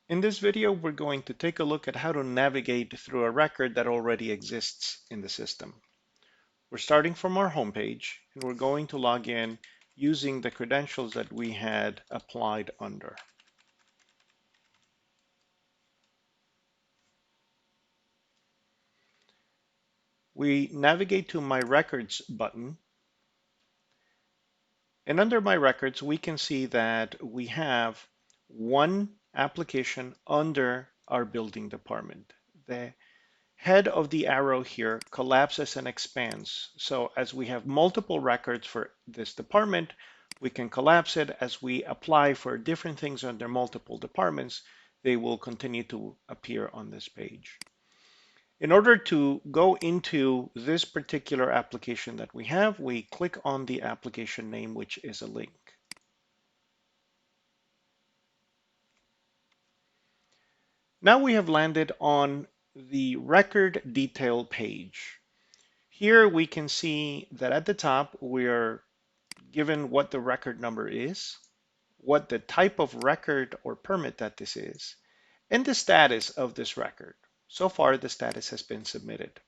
In this video, we're going to take a look at how to navigate through a record that already exists in the system. We're starting from our homepage, and we're going to log in using the credentials that we had applied under. We navigate to My Records button, and under My Records, we can see that we have one application under our building department. The head of the arrow here collapses and expands. So as we have multiple records for this department, we can collapse it. As we apply for different things under multiple departments, they will continue to appear on this page. In order to go into this particular application that we have, we click on the application name, which is a link. Now we have landed on the record detail page. Here we can see that at the top, we're given what the record number is, what the type of record or permit that this is, and the status of this record. So far, the status has been submitted.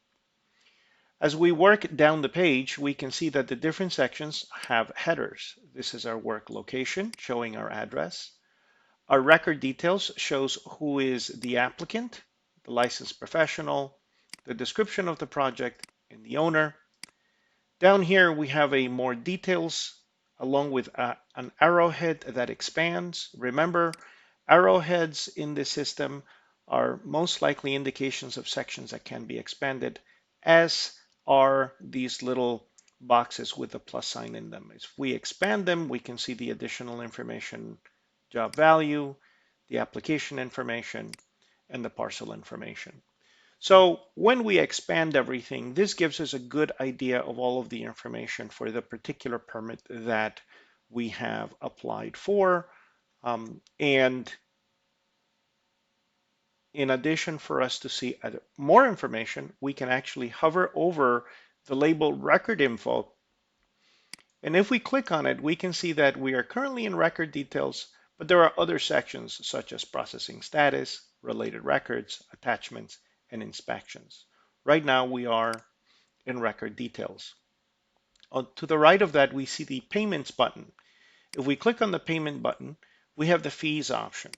As we work down the page, we can see that the different sections have headers. This is our work location, showing our address. Our record details shows who is the applicant, the licensed professional, the description of the project, and the owner. Down here, we have a more details along with an arrowhead that expands. Remember, arrowheads in the system are most likely indications of sections that can be expanded, as are these little boxes with a plus sign in them. If we expand them, we can see the additional information, job value, the application information, and the parcel information. So when we expand everything, this gives us a good idea of all of the information for the particular permit that we have applied for. And in addition, for us to see more information, we can actually hover over the label record info. And if we click on it, we can see that we are currently in record details, but there are other sections such as processing status, related records, attachments, and inspections. Right now we are in record details. To the right of that, we see the payments button. If we click on the payment button, we have the fees option.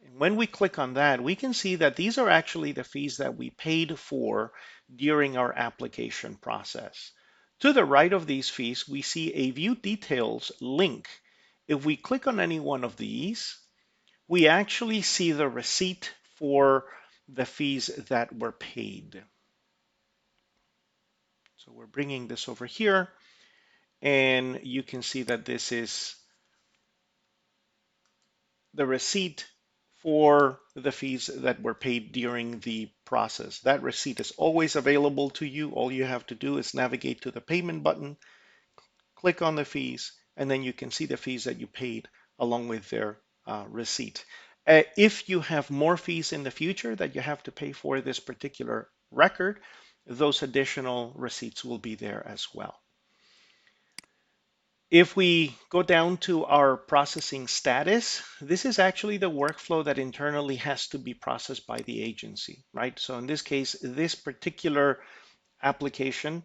And when we click on that, we can see that these are actually the fees that we paid for during our application process. To the right of these fees, we see a view details link. If we click on any one of these, we actually see the receipt for the fees that were paid. So we're bringing this over here, and you can see that this is the receipt for the fees that were paid during the process. That receipt is always available to you. All you have to do is navigate to the payment button, click on the fees, and then you can see the fees that you paid along with their receipt. If you have more fees in the future that you have to pay for this particular record, those additional receipts will be there as well. If we go down to our processing status, this is actually the workflow that internally has to be processed by the agency, right? So in this case, this particular application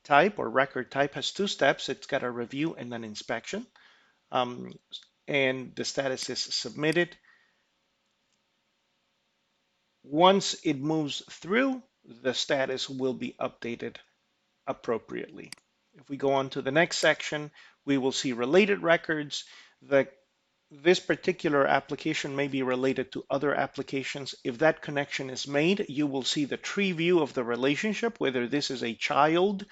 type or record type has two steps. It's got a review and an inspection. And the status is submitted. Once it moves through, the status will be updated appropriately. If we go on to the next section, we will see related records. This particular application may be related to other applications. If that connection is made, you will see the tree view of the relationship, whether this is a child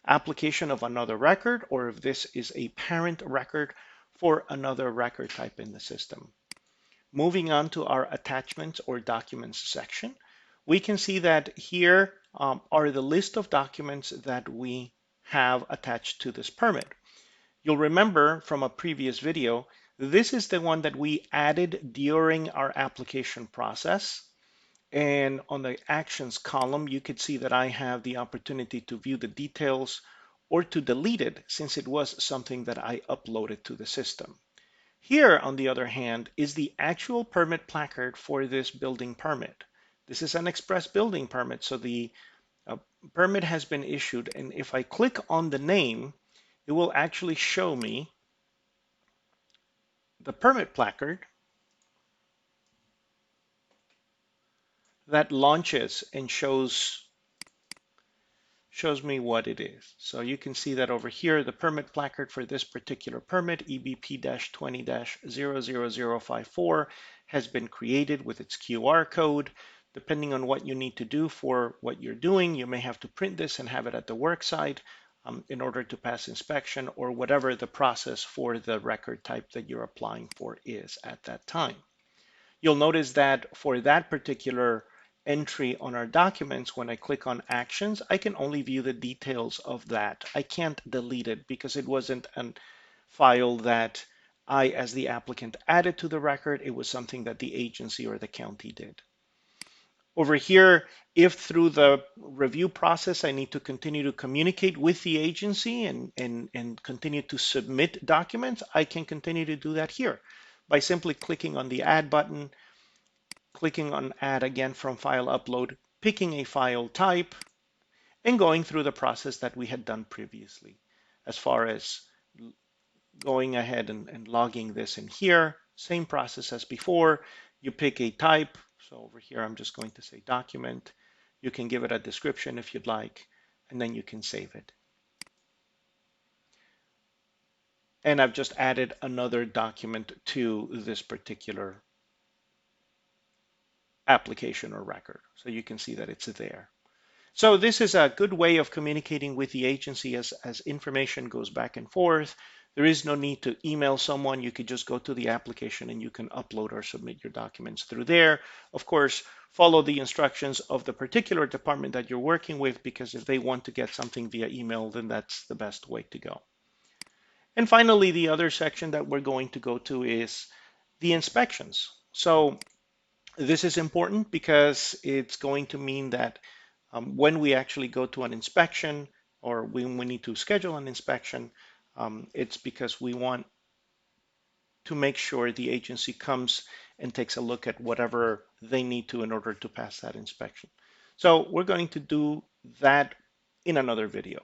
application of another record or if this is a parent record for another record type in the system. Moving on to our attachments or documents section, we can see that here are the list of documents that we have attached to this permit. You'll remember from a previous video, this is the one that we added during our application process. And on the actions column, you could see that I have the opportunity to view the details or to delete it since it was something that I uploaded to the system. Here, on the other hand, is the actual permit placard for this building permit. This is an express building permit, so the permit has been issued, and if I click on the name, it will actually show me the permit placard that launches and shows me what it is. So you can see that over here, the permit placard for this particular permit, EBP-20-00054, has been created with its QR code. Depending on what you need to do for what you're doing, you may have to print this and have it at the work site in order to pass inspection, or whatever the process for the record type that you're applying for is at that time. You'll notice that for that particular entry on our documents, when I click on actions, I can only view the details of that. I can't delete it because it wasn't a file that I, as the applicant, added to the record. It was something that the agency or the county did. Over here, if through the review process I need to continue to communicate with the agency and continue to submit documents, I can continue to do that here by simply clicking on the add button, clicking on add again from file upload, picking a file type, and going through the process that we had done previously. As far as going ahead and logging this in here, same process as before. You pick a type. So over here, I'm just going to say document. You can give it a description if you'd like, and then you can save it. And I've just added another document to this particular application or record. So you can see that it's there. So this is a good way of communicating with the agency as information goes back and forth. There is no need to email someone. You could just go to the application and you can upload or submit your documents through there. Of course, follow the instructions of the particular department that you're working with, because if they want to get something via email, then that's the best way to go. And finally, the other section that we're going to go to is the inspections. So this is important because it's going to mean that when we actually go to an inspection, or when we need to schedule an inspection, it's because we want to make sure the agency comes and takes a look at whatever they need to in order to pass that inspection. So we're going to do that in another video.